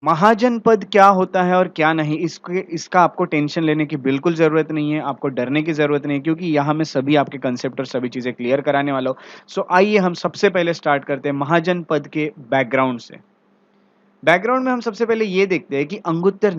महाजनपद क्या होता है और क्या नहीं, इसके इसका आपको टेंशन लेने की बिल्कुल ज़रूरत नहीं है, आपको डरने की ज़रूरत नहीं है क्योंकि यहाँ मैं सभी आपके कांसेप्ट और सभी चीज़ें क्लियर कराने वाला हूँ। सो आइए हम सबसे पहले स्टार्ट करते हैं महाजनपद के बैकग्राउंड से। बैकग्राउंड में हम सबसे पहले ये देखते हैं कि अंगुत्तर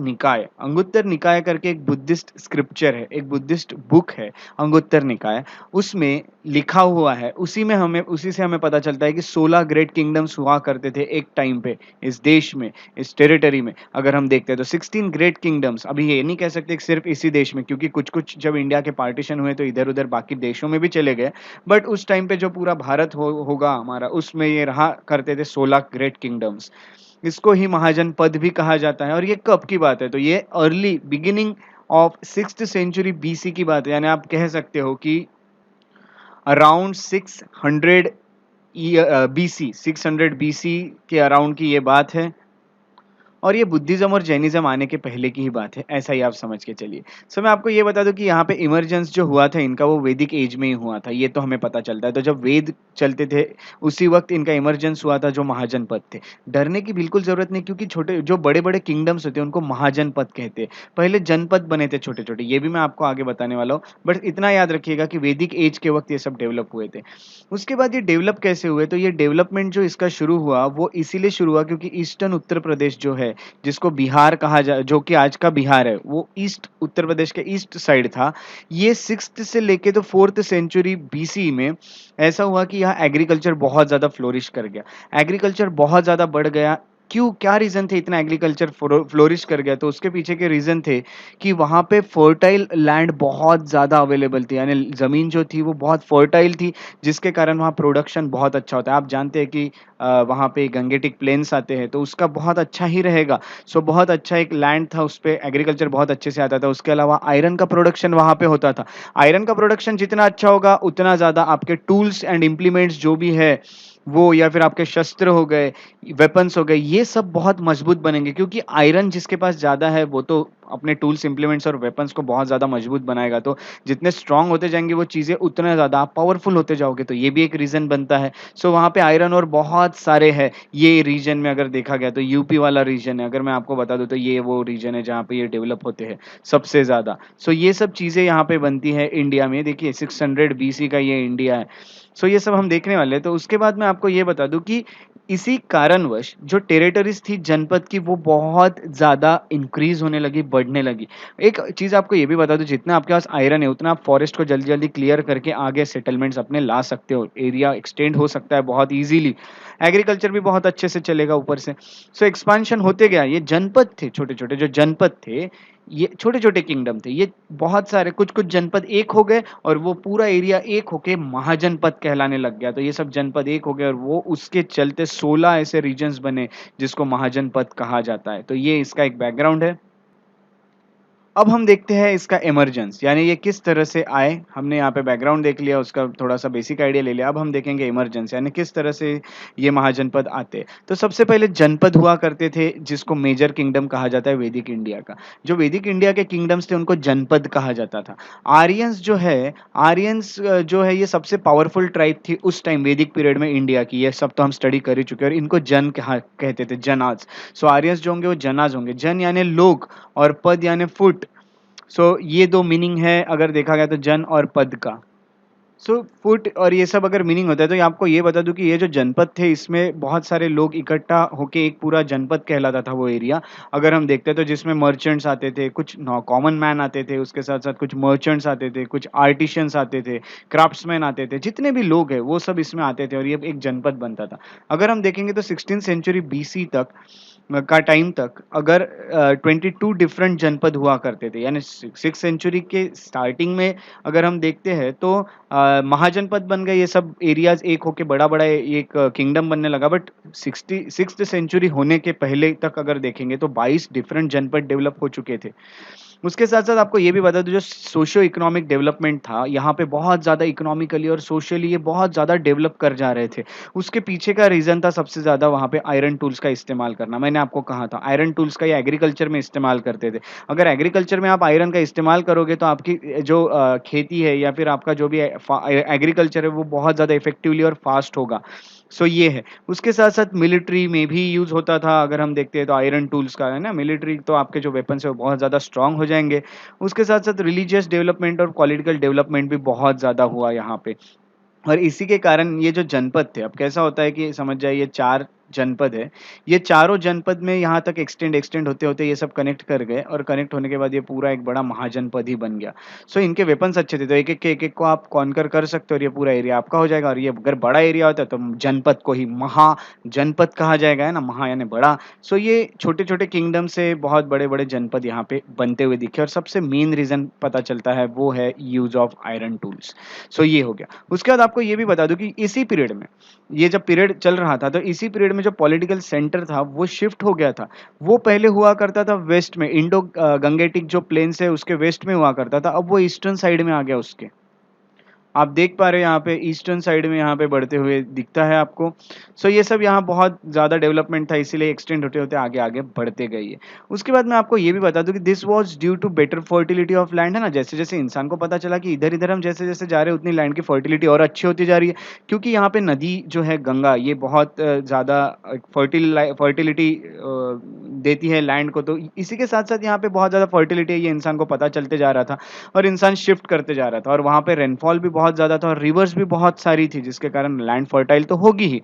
निकाय करके एक बुद्धिस्ट स्क्रिप्चर है, एक बुद्धिस्ट बुक है अंगुत्तर निकाय। उसमें लिखा हुआ है, उसी से हमें पता चलता है कि 16 ग्रेट किंगडम्स हुआ करते थे एक टाइम पे इस देश में, इस टेरिटरी में। अगर हम देखते हैं तो 16 ग्रेट किंगडम्स, अभी ये नहीं कह सकते कि सिर्फ इसी देश में, क्योंकि कुछ-कुछ जब इंडिया के पार्टीशन हुए तो इधर-उधर बाकी देशों में भी चले गए। बट उस टाइम पे जो पूरा भारत होगा हमारा, उसमें ये रहा करते थे 16 ग्रेट किंगडम्स। इसको ही महाजनपद भी कहा जाता है। और ये कब की बात है? तो ये early beginning of 6th century BC की बात है। यानी आप कह सकते हो कि अराउंड 600 बीसी, 600 बीसी के अराउंड की ये बात है। और ये बुद्धिज़्म और जैनिज़्म आने के पहले की ही बात है, ऐसा ही आप समझ के चलिए। सो मैं आपको ये बता दूँ कि यहाँ पे इमर्जेंस जो हुआ था इनका, वो वैदिक एज में ही हुआ था, ये तो हमें पता चलता है। तो जब वेद चलते थे, उसी वक़्त इनका इमर्जेंस हुआ था जो महाजनपद थे। डरने की बिल्कुल ज़रूरत नहीं, क्योंकि छोटे जो बड़े-बड़े किंगडम्स होते हैं उनको महाजनपद कहते हैं। पहले जनपद बने थे छोटे-छोटे, ये भी मैं आपको आगे बताने वाला हूँ। बट इतना याद रखिएगा कि वैदिक एज के वक़्त ये सब डेवलप हुए थे। उसके बाद ये डेवलप कैसे हुए? तो ये डेवलपमेंट जो इसका शुरू हुआ, वो इसीलिए शुरू हुआ क्योंकि ईस्टर्न उत्तर प्रदेश जो है, जिसको बिहार कहा जा जो कि आज का बिहार है, वो ईस्ट उत्तर प्रदेश के ईस्ट साइड था। ये 6th से लेके तो 4th सेंचुरी बीसी में ऐसा हुआ कि यहाँ एग्रीकल्चर बहुत ज़्यादा फ्लोरिश कर गया। एग्रीकल्चर बहुत ज़्यादा बढ़ गया। क्यों? क्या रीज़न थे इतना एग्रीकल्चर फ्लोरिश कर गया? तो उसके पीछे के रीज़न थे कि वहाँ पे फर्टाइल लैंड बहुत ज़्यादा अवेलेबल थी। यानी ज़मीन जो थी वो बहुत फर्टाइल थी, जिसके कारण वहाँ प्रोडक्शन बहुत अच्छा होता है। आप जानते हैं कि वहाँ पे गंगेटिक प्लेन्स आते हैं, तो उसका बहुत अच्छा ही रहेगा। सो बहुत अच्छा एक लैंड था, उसपे एग्रीकल्चर बहुत अच्छे से आता था। उसके अलावा आयरन का प्रोडक्शन वहाँ पे होता था। आयरन का प्रोडक्शन जितना अच्छा होगा, उतना ज़्यादा आपके टूल्स एंड इम्प्लीमेंट्स जो भी है, वो या फिर आपके शस्त्र हो गए, वेपन्स हो गए, ये सब बहुत मजबूत बनेंगे, क्योंकि आयरन जिसके पास ज़्यादा है, वो तो अपने टूल्स, इम्प्लीमेंट्स और वेपन्स को बहुत ज़्यादा मजबूत बनाएगा। तो जितने स्ट्रॉन्ग होते जाएँगे वो चीज़ें, उतना ज़्यादा आप पावरफुल होते जाओगे, तो ये भी एक रीज़न बनता है। सो वहाँ पे आयरन और बहुत सारे हैं। ये रीजन में अगर देखा गया तो यूपी वाला रीजन है, अगर मैं आपको बता दूँ तो ये वो रीजन है जहाँ पे ये डेवलप होते हैं सबसे ज़्यादा। सो ये सब चीज़ें यहाँ पे बनती है इंडिया में। देखिए 600 बीसी का ये इंडिया है। सो ये सब हम देखने वाले हैं। तो उसके बाद मैं आपको ये बता दूँ कि इसी कारणवश जो टेरिटरीज़ थी जनपद की, वो बहुत ज़्यादा इंक्रीज़ होने लगी, बढ़ने लगी। एक चीज़ आपको ये भी बता दूँ, जितना आपके पास आयरन है, उतना आप फॉरेस्ट को जल्दी-जल्दी क्लियर करके आगे सेटलमेंट्स अपने ला सकते हो। एरिया एक्सटेंड हो सकता है बहुत ईज़िली। एग्रीकल्चर भी बहुत अच्छे से चलेगा ऊपर से। सो एक्सपेंशन होते गया। ये जनपद थे छोटे-छोटे, जो जनपद थे, ये छोटे-छोटे किंगडम थे। ये बहुत सारे कुछ-कुछ जनपद एक हो गए और वो पूरा एरिया एक होके महाजनपद कहलाने लग गया। तो ये सब जनपद एक हो गए और वो उसके चलते 16 ऐसे रीजन्स बने जिसको महाजनपद कहा जाता है। तो ये इसका एक बैकग्राउंड है। अब हम देखते हैं इसका इमर्जेंस, यानी ये किस तरह से आए। हमने यहाँ पे बैकग्राउंड देख लिया, उसका थोड़ा-सा बेसिक आइडिया ले लिया। अब हम देखेंगे इमर्जेंस, यानी किस तरह से ये महाजनपद आते। तो सबसे पहले जनपद हुआ करते थे, जिसको मेजर किंगडम कहा जाता है वैदिक इंडिया का। जो वैदिक इंडिया के किंगडम्स थे, उनको जनपद कहा जाता था। आर्यंस जो है, ये सबसे पावरफुल ट्राइब थी उस टाइम वैदिक पीरियड में इंडिया की। ये सब तो हम स्टडी कर ही चुके हैं, और इनको जन कहा कहते थे, जनाज़। सो आर्यंस जो होंगे वो जनाज़ होंगे। जन यानी लोग और पद यानी फुट। सो ये 2 मीनिंग है अगर देखा गया तो जन और पद का। सो फुट और ये सब अगर मीनिंग होता है, तो ये आपको ये बता दूँ कि ये जो जनपद थे, इसमें बहुत सारे लोग इकट्ठा होके एक पूरा जनपद कहलाता था वो एरिया। अगर हम देखते हैं तो जिसमें मर्चेंट्स आते थे, कुछ नॉ कॉमन मैन आते थे, उसके साथ-साथ कुछ मर्चेंट्स आते थे, कुछ आर्टिशियंस आते थे, क्राफ्ट्समैन आते थे, जितने भी लोग हैं वो सब इसमें आते थे और ये एक जनपद बनता था। अगर हम देखेंगे तो 16th सेंचुरी बीसी तक का टाइम तक, अगर 22 डिफरेंट जनपद हुआ करते थे, यानी 6th सेंचुरी के स्टार्टिंग में अगर हम देखते हैं तो महाजनपद बन गए, ये सब एरियाज़ एक होके बड़ा-बड़ा एक किंगडम बनने लगा। बट 6th सेंचुरी होने के पहले तक अगर देखेंगे तो 22 डिफरेंट जनपद डेवलप हो चुके थे। उसके साथ-साथ आपको ये भी बता दूँ, जो सोशियो इकोनॉमिक डेवलपमेंट था, यहाँ पे बहुत ज़्यादा इकोनॉमिकली और सोशली ये बहुत ज़्यादा डेवलप कर जा रहे थे। उसके पीछे का रीज़न था सबसे ज़्यादा वहाँ पे आयरन टूल्स का इस्तेमाल करना। मैंने आपको कहा था आयरन टूल्स का ये एग्रीकल्चर में इस्तेमाल करते थे। अगर एग्रीकल्चर में आप आयरन का इस्तेमाल करोगे तो आपकी जो खेती है या फिर आपका जो भी एग्रीकल्चर है, वो बहुत ज़्यादा इफ़ेक्टिवली और फ़ास्ट होगा। सो ये है। उसके साथ-साथ मिलिट्री में भी यूज़ होता था, अगर हम देखते हैं तो आयरन टूल्स का, है ना? मिलिट्री तो आपके जो वेपन्स हैं वो बहुत ज़्यादा स्ट्रॉन्ग हो जाएँगे। उसके साथ-साथ रिलीजियस डेवलपमेंट और पॉलिटिकल डेवलपमेंट भी बहुत ज़्यादा हुआ यहाँ पे। और इसी के कारण ये जो जनपद थे, अब कैसा होता है कि समझ जाइए 4 जनपद है, ये चारों जनपद में यहाँ तक एक्सटेंड होते-होते ये सब कनेक्ट कर गए और कनेक्ट होने के बाद ये पूरा एक बड़ा महाजनपद ही बन गया। सो इनके वेपन्स अच्छे थे, तो एक-एक को आप कॉन्कर कर सकते हो और ये पूरा एरिया आपका हो जाएगा और ये अगर बड़ा एरिया होता है तो जनपद को ही महाजनपद कहा जाएगा, है ना? महा यानी बड़ा। सो ये छोटे-छोटे किंगडम से बहुत बड़े-बड़े जनपद यहाँ पे बनते हुए दिखे और सबसे मेन रीज़न पता चलता है वो है यूज़ ऑफ आयरन टूल्स। सो ये हो गया। उसके बाद आपको ये भी बता दूँ कि इसी पीरियड में, ये जब पीरियड चल रहा था, तो इसी पीरियड में जो पॉलिटिकल सेंटर था, वो शिफ्ट हो गया था। वो पहले हुआ करता था वेस्ट में, गंगेटिक जो प्लेन्स है, उसके वेस्ट में हुआ करता था, अब वो ईस्टर्न साइड में आ गया उसके। आप देख पा रहे हैं यहाँ पे ईस्टर्न साइड में यहाँ पे बढ़ते हुए दिखता है आपको। सो ये सब यहाँ बहुत ज़्यादा डेवलपमेंट था, इसीलिए एक्सटेंड होते-होते आगे-आगे बढ़ते गए ये। उसके बाद मैं आपको ये भी बता दूँ कि this was due to better fertility of land, है ना? जैसे-जैसे इंसान को पता चला कि इधर-इधर हम जैसे-जैसे जा रहे हैं उतनी लैंड की फर्टिलिटी और अच्छी होती जा रही है। क्योंकि यहाँ पे नदी जो है गंगा, ये बहुत ज़्यादा फर्टिलिटी देती है लैंड को, तो इसी के साथ-साथ यहाँ पे बहुत ज़्यादा फर्टिलिटी है, ये इंसान को पता चलते जा रहा था। और इंसान शिफ्ट करते जा रहा था और वहाँ पे रेनफॉल भी बहुत ज़्यादा था और रिवर्स भी बहुत सारी थी, जिसके कारण लैंड फर्टाइल तो होगी ही।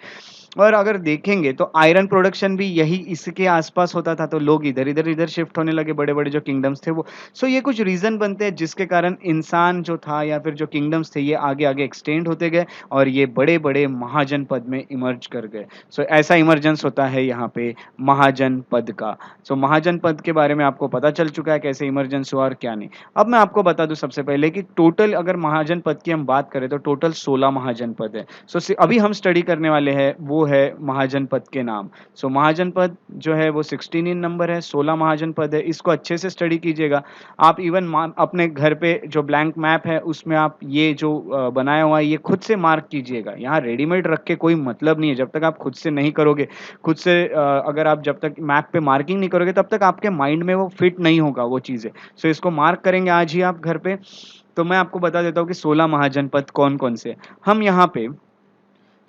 और अगर देखेंगे तो आयरन प्रोडक्शन भी यही इसके आसपास होता था, तो लोग इधर शिफ्ट होने लगे, बड़े-बड़े जो किंगडम्स थे वो। सो ये कुछ रीज़न बनते हैं जिसके कारण इंसान जो था या फिर जो किंगडम्स थे, ये आगे-आगे एक्सटेंड होते गए और ये बड़े-बड़े महाजनपद में इमर्ज कर गए। सो ऐसा इमर्जेंस होता है यहाँ पे महाजनपद का। सो महाजनपद के बारे में आपको पता चल चुका है कैसे इमर्जेंस हुआ और क्या नहीं। अब मैं आपको बता दूँ सबसे पहले कि टोटल अगर महाजनपद की हम बात करें तो टोटल 16 महाजनपद है। सो अभी हम स्टडी करने वाले हैं वो है महाजनपद के नाम। सो महाजनपद जो है वो 16 इन नंबर है, 16 महाजनपद है। इसको अच्छे से स्टडी कीजिएगा। आप इवन अपने घर पे जो ब्लैंक मैप है उसमें आप ये जो बनाया हुआ है ये खुद से मार्क कीजिएगा। यहाँ रेडीमेड रख के कोई मतलब नहीं है। जब तक आप खुद से नहीं करोगे, खुद से अगर आप जब तक मैप पे मार्किंग नहीं करोगे तब तक आपके माइंड में वो फिट नहीं होगा वो चीज़ें। सो इसको मार्क करेंगे आज ही आप घर पे। तो मैं आपको बता देता हूँ कि 16 महाजनपद कौन-कौन से हैं। हम यहाँ पे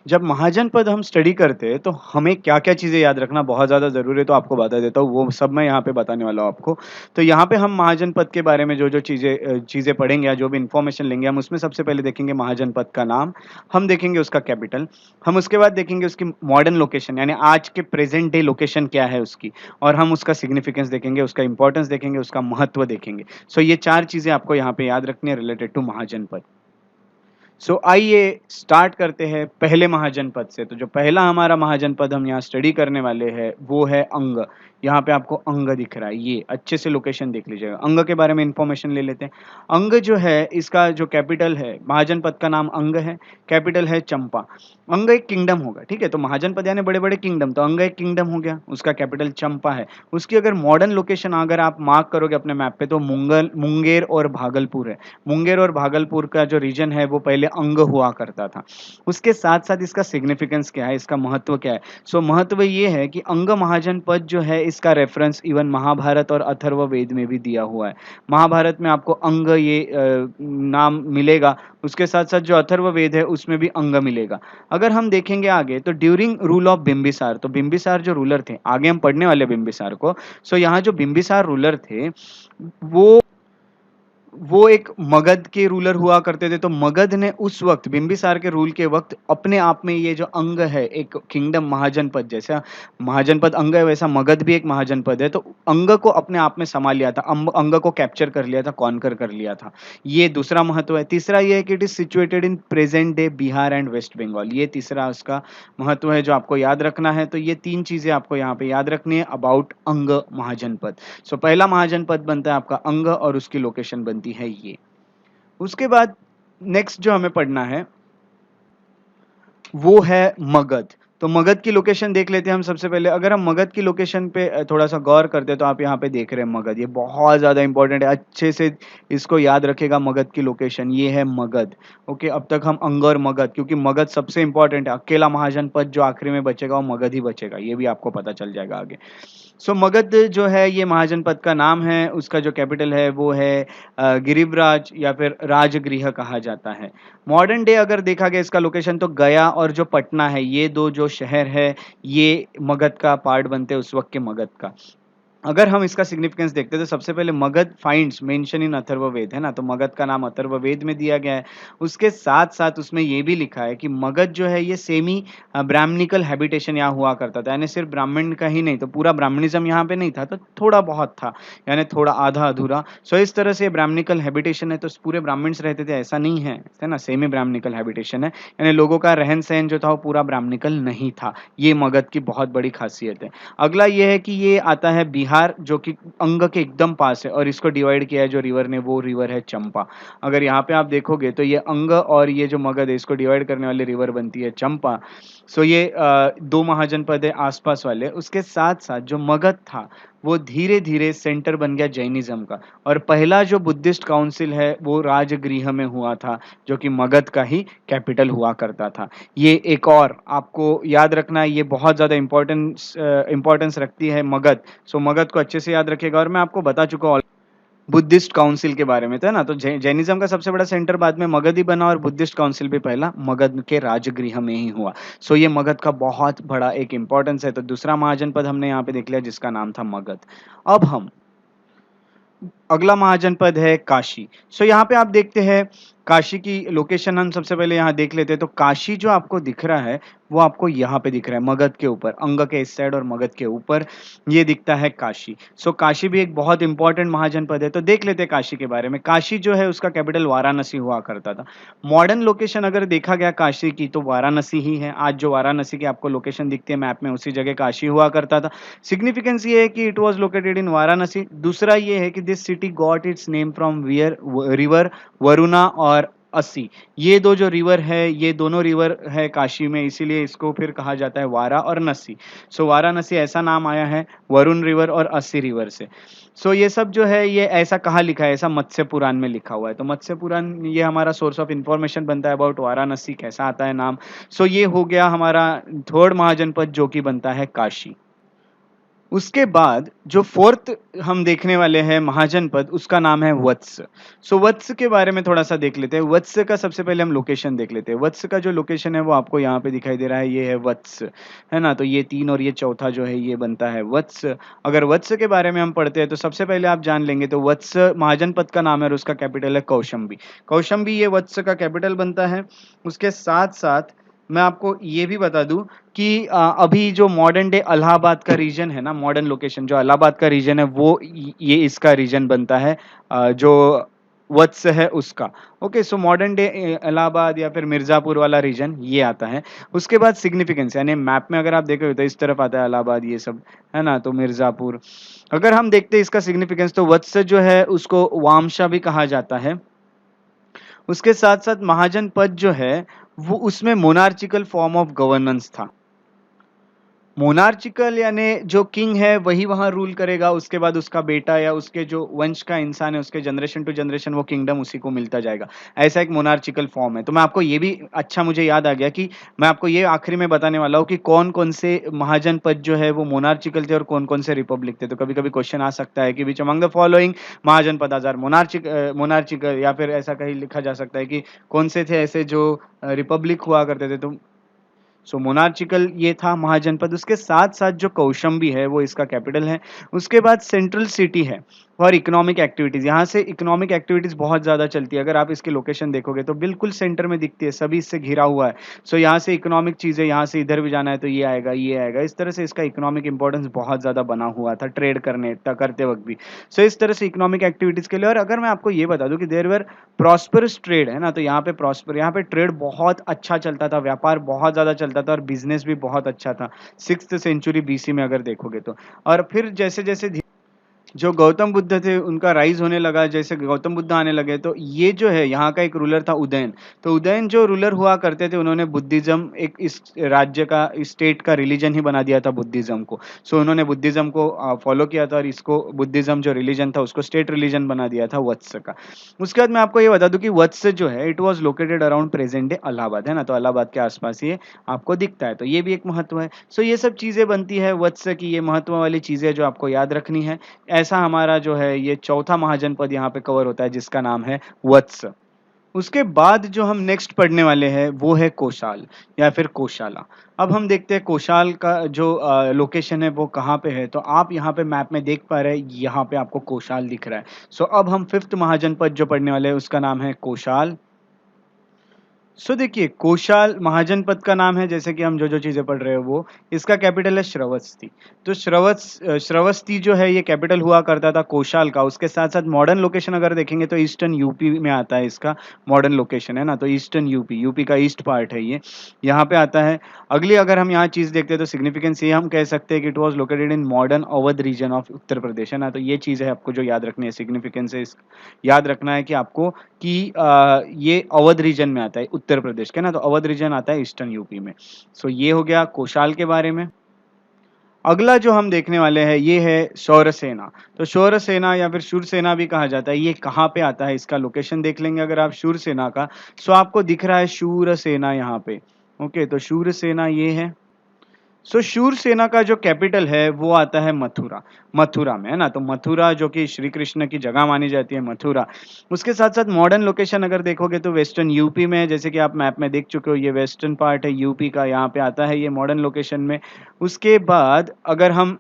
जब महाजनपद हम स्टडी करते हैं, तो हमें क्या-क्या चीज़ें याद रखना बहुत ज़्यादा ज़रूरी है, तो आपको बता देता हूँ, वो सब मैं यहाँ पे बताने वाला हूँ आपको। तो यहाँ पे हम महाजनपद के बारे में जो-जो चीज़ें पढ़ेंगे या जो भी इन्फॉर्मेशन लेंगे, हम उसमें सबसे पहले देखेंगे महाजनपद का नाम, हम देखेंगे उसका कैपिटल, हम उसके बाद देखेंगे उसकी मॉडर्न लोकेशन यानी आज के प्रेज़ेंट डे लोकेशन क्या है उसकी और हम उसका सिग्निफिकेंस देखेंगे, उसका इम्पोर्टेंस देखेंगे, उसका महत्व देखेंगे। सो ये 4 चीज़ें आपको यहाँ पे याद रखनी है रिलेटेड टू महाजनपद। सो आइए स्टार्ट करते हैं पहले महाजनपद से। तो जो पहला हमारा महाजनपद हम यहाँ स्टडी करने वाले हैं वो है अंग। यहाँ पे आपको अंग दिख रहा है, ये अच्छे से लोकेशन देख लीजिएगा। अंग के बारे में इंफॉर्मेशन ले लेते हैं। अंग जो है इसका जो कैपिटल है, महाजनपद का नाम अंग है, कैपिटल है चंपा। अंग एक किंगडम होगा, ठीक है? तो महाजनपद यानी बड़े-बड़े किंगडम, तो अंग एक किंगडम हो गया, उसका कैपिटल चंपा है। उसकी अगर मॉडर्न लोकेशन अगर आप मार्क करोगे अपने मैप पे तो मुंगेर और भागलपुर है। मुंगेर और भागलपुर का जो रीजन है वो पहले अंग हुआ करता था। उसके साथ-साथ इसका सिग्निफिकेंस क्या है, इसका महत्व क्या है? सो महत्व ये है कि अंग महाजनपद जो है इसका रेफरेंस इवन महाभारत और अथर्ववेद में भी दिया हुआ है। महाभारत में आपको अंग ये नाम मिलेगा, उसके साथ-साथ जो अथर्ववेद है उसमें भी अंग मिलेगा। अगर हम देखेंगे आगे तो ड्यूरिंग रूल ऑफ बिंबिसार, तो बिंबिसार जो रूलर थे, आगे हम पढ़ने वाले बिंबिसार को। सो यहाँ जो बिंबिसार रूलर थे, वो वो एक मगध के रूलर हुआ करते थे, तो मगध ने उस वक़्त बिंबिसार के रूल के वक़्त अपने आप में ये जो अंग है, एक किंगडम महाजनपद जैसा महाजनपद अंग है, वैसा मगध भी एक महाजनपद है, तो अंग को अपने आप में सँभाल लिया था, अंग को कैप्चर कर लिया था, कॉन्कर कर लिया था। ये दूसरा महत्व है। तीसरा ये है कि it is situated in present day Bihar and West Bengal, ये तीसरा उसका महत्व है जो आपको याद रखना है। तो ये 3 चीज़ें आपको यहाँ पे याद रखनी है अबाउट अंग महाजनपद। सो पहला महाजनपद बनता है आपका अंग और उसकी लोकेशन बनती है ये। उसके बाद नेक्स्ट जो हमें पढ़ना है वो है मगध। तो मगध की लोकेशन देख लेते हैं हम सबसे पहले। अगर हम मगध की लोकेशन पे थोड़ा-सा गौर करते हैं तो आप यहाँ पे देख रहे हैं मगध। ये बहुत ज़्यादा इम्पोर्टेंट है। अच्छे से इसको याद रखिएगा मगध की लोकेशन। ये है मगध। ओके, अब तक हम अंग और मगध क्योंकि मगध सबसे इम्पोर्टेंट है। अकेला महाजनपद जो आखिरी में बचेगा वो मगध ही बचेगा। ये भी आपको पता चल जाएगा आगे। सो मगध जो है ये महाजनपद का नाम है, उसका जो कैपिटल है वो है गिरिब्राज या फिर राजगृह कहा जाता है। मॉडर्न डे अगर देखा गया इसका लोकेशन तो गया और जो पटना है ये 2 जो शहर है, ये मगध का पार्ट बनते हैं उस वक़्त के मगध का। अगर हम इसका सिग्निफिकेंस देखते हैं तो सबसे पहले Magadh finds mention in Atharvaveda है ना, तो मगध का नाम अथर्ववेद में दिया गया है। उसके साथ-साथ उसमें ये भी लिखा है कि मगध जो है ये सेमी ब्राह्मणिकल हैबिटेशन यहाँ हुआ करता था, यानी सिर्फ ब्राह्मण का ही नहीं, तो पूरा ब्राह्मणिज़्म यहाँ पे नहीं था, तो थोड़ा बहुत था, यानी थोड़ा आधा-अधूरा। सो इस तरह से ब्राह्मणिकल हैबिटेशन है, तो पूरे ब्राह्मण्स रहते थे ऐसा नहीं है ना? सेमी ब्राह्मणिकल हैबिटेशन है, यानी लोगों का रहन-सहन जो था वो पूरा ब्राह्मणिकल नहीं था। ये मगध की बहुत बड़ी खासियत है। अगला ये है कि ये आता है बिहार जो कि अंग के एकदम पास है और इसको डिवाइड किया है जो रिवर ने, वो रिवर है चंपा। अगर यहाँ पे आप देखोगे तो ये अंग और ये जो मगध है इसको डिवाइड करने वाली रिवर बनती है चंपा। सो ये 2 महाजनपद है आस-पास वाले। उसके साथ-साथ जो मगध था वो धीरे-धीरे सेंटर बन गया जैनिज़्म का और पहला जो बुद्धिस्ट काउंसिल है वो राजगृह में हुआ था, जो कि मगध का ही कैपिटल हुआ करता था। ये एक और आपको याद रखना है, ये बहुत ज़्यादा इम्पोर्टेंस रखती है मगध। सो मगध को अच्छे से याद रखिएगा और मैं आपको बता चुका हूँ बुद्धिस्ट काउंसिल के बारे में, तो है ना? तो जैनिज़्म का सबसे बड़ा सेंटर बाद में मगध ही बना और बुद्धिस्ट काउंसिल भी पहला मगध के राजगृह में ही हुआ। सो ये मगध का बहुत बड़ा एक इम्पोर्टेंस है। तो दूसरा महाजनपद हमने यहाँ पे देख लिया जिसका नाम था मगध। अब हम अगला महाजनपद है काशी। सो यहाँ पे आप देखते हैं काशी की लोकेशन हम सबसे पहले यहाँ देख लेते हैं। तो काशी जो आपको दिख रहा है वो आपको यहाँ पे दिख रहा है मगध के ऊपर, अंग के इस साइड और मगध के ऊपर ये दिखता है काशी। सो काशी भी एक बहुत इंपॉर्टेंट महाजनपद है। तो देख लेते हैं काशी के बारे में। काशी जो है उसका कैपिटल वाराणसी हुआ करता था। मॉडर्न लोकेशन अगर देखा गया काशी की तो वाराणसी ही है। आज जो वाराणसी की आपको लोकेशन दिखती है मैप में उसी जगह काशी हुआ करता था। सिग्निफिकेंस ये है कि it was located in Varanasi. दूसरा ये है कि this city got its name from river Varuna और अस्सी। ये 2 जो रिवर है ये दोनों रिवर है काशी में, इसीलिए इसको फिर कहा जाता है वारा और नसी। सो वाराणसी ऐसा नाम आया है वरुण रिवर और अस्सी रिवर से। सो ये सब जो है ये ऐसा कहाँ लिखा है, ऐसा मत्स्य पुराण में लिखा हुआ है। तो मत्स्य पुराण ये हमारा सोर्स ऑफ इंफॉर्मेशन बनता है अबाउट वाराणसी, कैसा आता है नाम। सो ये हो गया हमारा थर्ड महाजनपद जो कि बनता है काशी। उसके बाद जो फोर्थ हम देखने वाले हैं महाजनपद उसका नाम है वत्स। सो वत्स के बारे में थोड़ा सा देख लेते हैं। वत्स का सबसे पहले हम लोकेशन देख लेते हैं। वत्स का जो लोकेशन है वो आपको यहाँ पे दिखाई दे रहा है, ये है वत्स, है ना? तो ये 3 और ये चौथा जो है ये बनता है वत्स। अगर वत्स के बारे में हम पढ़ते हैं तो सबसे पहले आप जान लेंगे तो वत्स महाजनपद का नाम है और उसका कैपिटल है कौशंबी। कौशंबी ये वत्स का कैपिटल बनता है। उसके साथ-साथ मैं आपको ये भी बता दूँ कि अभी जो मॉडर्न डे इलाहाबाद का रीजन है ना, मॉडर्न लोकेशन जो इलाहाबाद का रीजन है वो ये इसका रीजन बनता है, जो वत्स है उसका। Okay, so modern day Allahabad या फिर मिर्जापुर वाला रीजन ये आता है। उसके बाद सिग्निफिकेंस यानी मैप में अगर आप देखोगे तो इस तरफ आता है इलाहाबाद ये सब, है ना? तो मिर्जापुर। अगर हम देखते हैं इसका सिग्निफिकेंस तो वत्स जो है उसको वामशा भी कहा जाता है। उसके साथ-साथ महाजनपद जो है वो उसमें मोनार्चिकल फॉर्म ऑफ गवर्नेंस था। मोनार्चिकल यानी जो किंग है वही वहाँ रूल करेगा, उसके बाद उसका बेटा या उसके जो वंश का इंसान है उसके जनरेशन टू जनरेशन वो किंगडम उसी को मिलता जाएगा। ऐसा एक मोनार्चिकल फॉर्म है। तो मैं आपको ये भी अच्छा मुझे याद आ गया कि मैं आपको ये आखिरी में बताने वाला हूँ कि कौन-कौन से महाजनपद जो है वो मोनार्चिकल थे और कौन-कौन से रिपब्लिक थे। तो कभी-कभी क्वेश्चन आ सकता है कि which among the following mahajanapada are monarchical या फिर ऐसा कहीं लिखा जा सकता है कि कौन से थे ऐसे जो रिपब्लिक हुआ करते थे। तो सो मोनार्चिकल ये था महाजनपद। उसके साथ-साथ जो कौशंबी है वो इसका कैपिटल है। उसके बाद सेंट्रल सिटी है और इकोनॉमिक एक्टिविटीज़, यहाँ से इकोनॉमिक एक्टिविटीज़ बहुत ज़्यादा चलती है। अगर आप इसकी लोकेशन देखोगे तो बिल्कुल सेंटर में दिखती है, सभी इससे घिरा हुआ है। सो यहाँ से इकोनॉमिक चीज़ें, यहाँ से इधर भी जाना है तो ये आएगा, ये आएगा। इस तरह से इसका इकोनॉमिक इम्पोर्टेंस बहुत ज़्यादा बना हुआ था ट्रेड करते वक़्त भी। सो इस तरह से इकोनॉमिक एक्टिविटीज़ के लिए। और अगर मैं आपको ये बता दूँ कि देयर वर प्रॉस्पेरस ट्रेड, है ना? तो यहाँ पे ट्रेड बहुत अच्छा चलता था, व्यापार बहुत ज़्यादा चलता था और बिज़नेस भी बहुत अच्छा था। 6th सेंचुरी बीसी में अगर देखोगे तो। और फिर जैसे-जैसे जो गौतम बुद्ध थे उनका राइज होने लगा, जैसे गौतम बुद्ध आने लगे, तो ये जो है यहाँ का एक रूलर था उदयन। तो उदयन जो रूलर हुआ करते थे, उन्होंने बुद्धिज्म एक इस राज्य का, स्टेट का रिलीजन ही बना दिया था बुद्धिज्म को। सो उन्होंने बुद्धिज्म को फॉलो किया था, और इसको बुद्धिज्म जो रिलीजन था उसको स्टेट रिलीजन बना दिया था वत्स का। उसके बाद मैं आपको ये बता दूं कि वत्स जो है it was located around present day Allahabad, है ना, तो इलाहाबाद के आसपास ये आपको दिखता है, तो ये भी एक महत्व है। सो ये सब चीजें बनती है वत्स की, ये महत्व वाली चीजें जो आपको याद रखनी है। ऐसा हमारा जो है ये चौथा महाजनपद यहाँ पे कवर होता है, जिसका नाम है वत्स। उसके बाद जो हम नेक्स्ट पढ़ने वाले हैं वो है कोशाल या फिर कोशाला। अब हम देखते हैं कोशाल का जो लोकेशन है वो कहाँ पे है। तो आप यहाँ पे मैप में देख पा रहे हैं, यहाँ पे आपको कोशाल दिख रहा है। सो अब हम फिफ्थ महाजनपद जो पढ़ने वाले हैं उसका नाम है कोशाल। सो देखिए, कोशाल महाजनपद का नाम है, जैसे कि हम जो जो चीजें पढ़ रहे हैं वो, इसका कैपिटल है श्रवस्ती। तो श्रवस्ती जो है ये कैपिटल हुआ करता था कोशाल का। उसके साथ साथ मॉडर्न लोकेशन अगर देखेंगे तो ईस्टर्न यूपी में आता है, इसका मॉडर्न लोकेशन है ना, तो ईस्टर्न यूपी, यूपी का ईस्ट पार्ट है ये, यहाँ पे आता है। अगली अगर हम यहाँ चीज देखते हैं तो सिग्निफिकेंस ये हम कह सकते हैं कि it was located in modern Awadh region of Uttar Pradesh, है ना। तो ये चीज है आपको जो याद रखनी है, सिग्निफिकेंस है याद रखना है कि आपको कि ये अवध रीजन में आता है उत्तर प्रदेश के, ना, तो अवध रीजन आता है ईस्टर्न यूपी में। सो ये हो गया कोशाल के बारे में। अगला जो हम देखने वाले हैं ये है शौरसेना। तो शौरसेना या फिर शूरसेना भी कहा जाता है, ये कहाँ पे आता है इसका लोकेशन देख लेंगे अगर आप शूरसेना का। सो आपको दिख रहा है शूरसेना यहाँ पे। ओके, तो शूरसेना ये है। सो शूरसेना का जो कैपिटल है वो आता है मथुरा, मथुरा में, है ना। तो मथुरा जो कि श्री कृष्ण की जगह मानी जाती है, मथुरा। उसके साथ साथ मॉडर्न लोकेशन अगर देखोगे तो वेस्टर्न यूपी में, जैसे कि आप मैप में देख चुके हो, ये वेस्टर्न पार्ट है यूपी का, यहाँ पे आता है ये मॉडर्न लोकेशन में। उसके बाद अगर हम